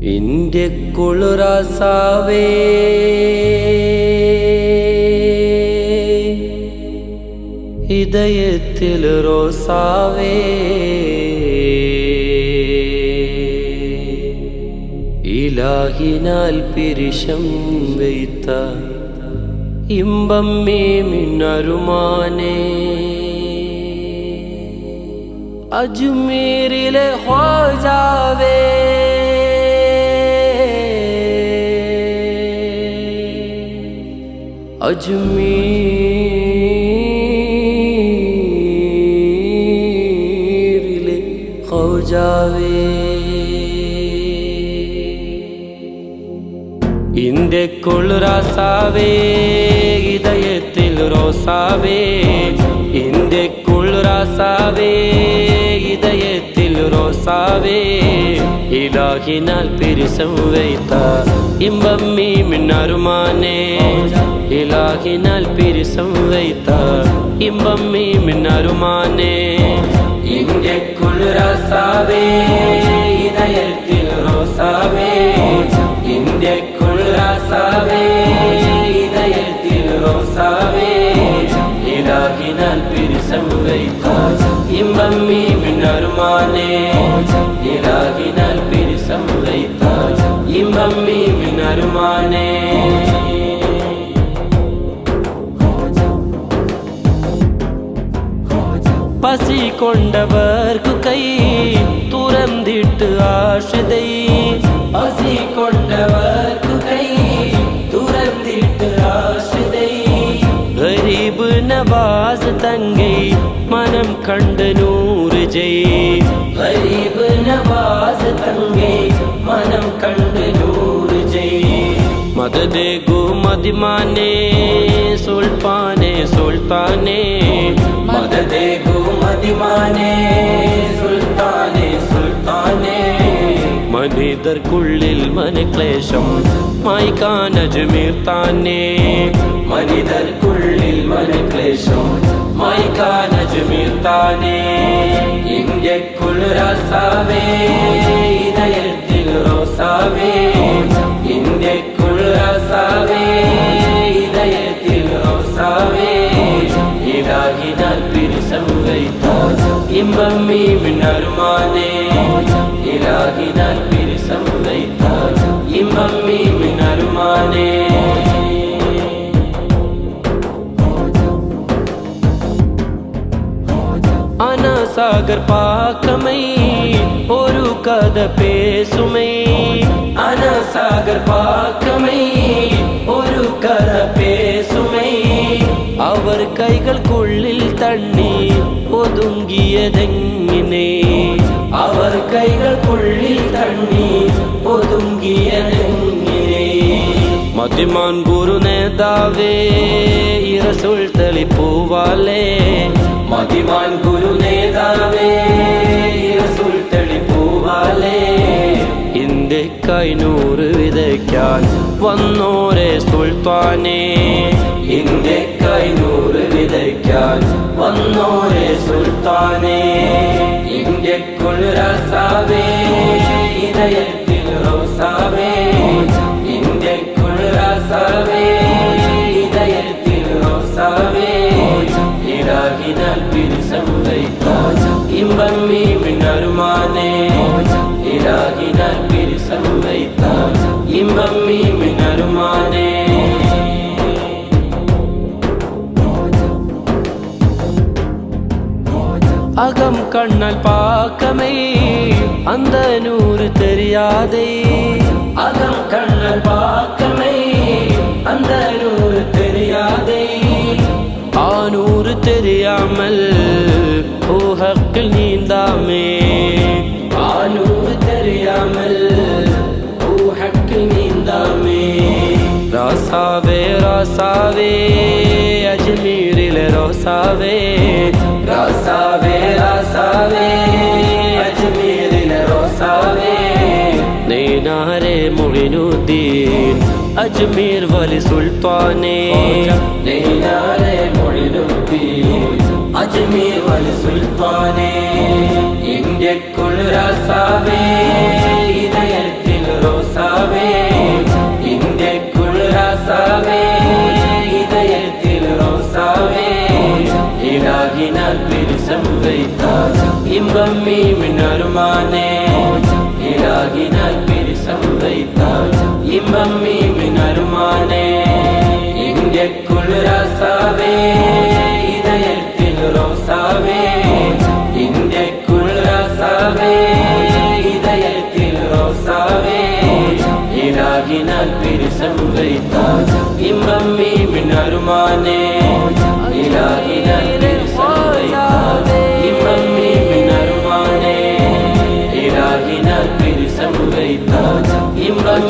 ഇന്റെ കുളിറാസാവേ ഹൃദയത്തിൽ റോസാവേ ഇലാഹിനാൽ പിരിശം വെയ്ത്ത ഇമ്പം മിന്നരുമാനേ അജ്മീരിലെ ഖ്വാജാവേ അജ്മീരിലെ ഖ്വാജാവേ ഇന്റെ കുളിറാസാവേ ഹൃദയത്തിൽ റോസാവേ ഇന്റെ കുളിറാസാവേ ഹൃദയത്തിൽ റോസാവേ ഇലാഹിനാൽ പിരിശം വെയ്ത്ത ഇമ്പം മിന്നരുമാനേ ഇലാഹിനാൽ പിരിശം വെയ്ത്ത ഇമ്പം മിന്നരുമാനേ ഇന്റെ കുളിറാസാവേ ഹൃദയത്തിൽ റോസാവേ ഇന്റെ കുളിറാസാവേ ഹൃദയത്തിൽ റോസാവേ ഇലാഹിനാൽ പിരിശം വെയ്ത്ത ഇമ്പം മിന്നരുമാനേ ഇലാഹിനാൽ പിരിശം വെയ്ത്ത ഇമ്പം മിന്നരുമാനേ പസിക്കൊണ്ടവർക്കു കൈ തുറന്നിട്ട് ആശ്രിതൈ പസിക്കൊണ്ടവർക്കു കൈ തുറന്നിട്ട് ആശ്രിതൈ ഗരീബ് നവാസ് തങ്കൈ മനം കണ്ട് നൂറ് ജയ് ഗരീബ് നവാസ് തങ്കൈ മനം കണ്ട് നൂറ് ജയ് മദദേ ഗോ മദിമാനേ സുൽത്താനേ സുൽത്താനേ മദദേ ഗോ മദിമാനേ സുൽത്താനേ സുൽത്താനേ മനിതർക്കുള്ളിൽ മനക്ലേശം മായ്ക്കാൻ അജ്മീർ താനേ മനിതർക്കുള്ളിൽ മനക്ലേശം മായ്ക്കാൻ അജ്മീർ താനേ ഇന്റെ കുളിറാസാവേ ഹൃദയത്തിൽ റോസാവേ ഇന്റെ കുളിറാസാവേ ഹൃദയത്തിൽ റോസാവേ ഇലാഹിനാൽ പിരിശം വെയ്ത്ത ഇമ്പം മിന്നരുമാനേ ഇലാഹിനാൽ പിരിശം വെയ്ത്ത ഇമ്പം മിന്നരുമാനേ അനസാഗർ പാക്കമൈ ഒരു കഥ പേസുമൈ അനസാഗർ പാക്കമൈ ഒരു കഥ പേസുമൈ അവർ കൈകൾക്കുള്ളിൽ തണ്ണി ഒതുങ്ങിയതെങ്ങിനെ അവർ കൈകൾക്കുള്ളിൽ തണ്ണി ഒതുങ്ങിയതെങ്ങിനെ മദിമാൻ ഗുരു നേതാവേ റസൂൽ തളിപ്പൂവാലേ മദിമാൻ ഗുരു നേതാവേ റസൂൽ തളിപ്പൂവാലേ ഇന്റെ കൈനൂറ് വിതയ്ക്കാൻ വന്നോരെ സുൽത്താനേ ഇന്റെ കൈനൂറ് വിതയ്ക്കാൻ വന്നോരെ സുൽത്താനേ ഇന്റെ കുളിറാസാവേ ഹൃദയത്തിൽ റോസാവേ ഇന്റെ കുളിറാസാവേ ഹൃദയത്തിൽ റോസാവേ ഇലാഹിനാൽ പിരിശം വെയ്ത്ത ഇമ്പം മിന്നരുമാനേ ഇലാഹിനാൽ പിരിശം വെയ്ത്ത ഇമ്പം മിന്നരുമാനേ അകം കണ്ണൽ പാക്കമേ அந்த நூறு தெரியாதே அகம் கண்ணல் பாக்கமே அந்த நூறு தெரியாதே ஆனூறு தெரியாமல் ஊஹக்கில் நீந்தாமே ஆனூறு தெரியாமல் ஊஹக்கில் நீந்தாமே ராசாவே ராசாவே அஜ்மீரிலே ரோசாவே ராசாவே ராசாவே അജ്മീരിലെ റോസാവേ നീനാരെ മൊഴിനുദ്ദീൻ അജ്മീർ വലി സുൽത്താനേ നീനാരെ മൊഴിനുദ്ദീൻ അജ്മീർ വലി സുൽത്താനേ ഇന്ത്യ കുളിറാസാവേ ഹൃദയത്തിൽ இன்பம் மீமின் அருமானே இலாகினால் பிரிசம் வைத்தாய் இன்பம் மீமின் அருமானே இங்கெக்குள் ராசாவே இதயத்தில் ரோசாவே இங்கெக்குள் ராசாவே இதயத்தில் ரோசாவே இலாகினால் பிரிசம் வைத்தாய் இன்பம் மீமின் அருமானே இலாகினால் பிரிசம் வைத்தாய் இன்பம் மீமின் அருமானே இலாகினால் பிரிசம் வைத்தாய் இன்பம்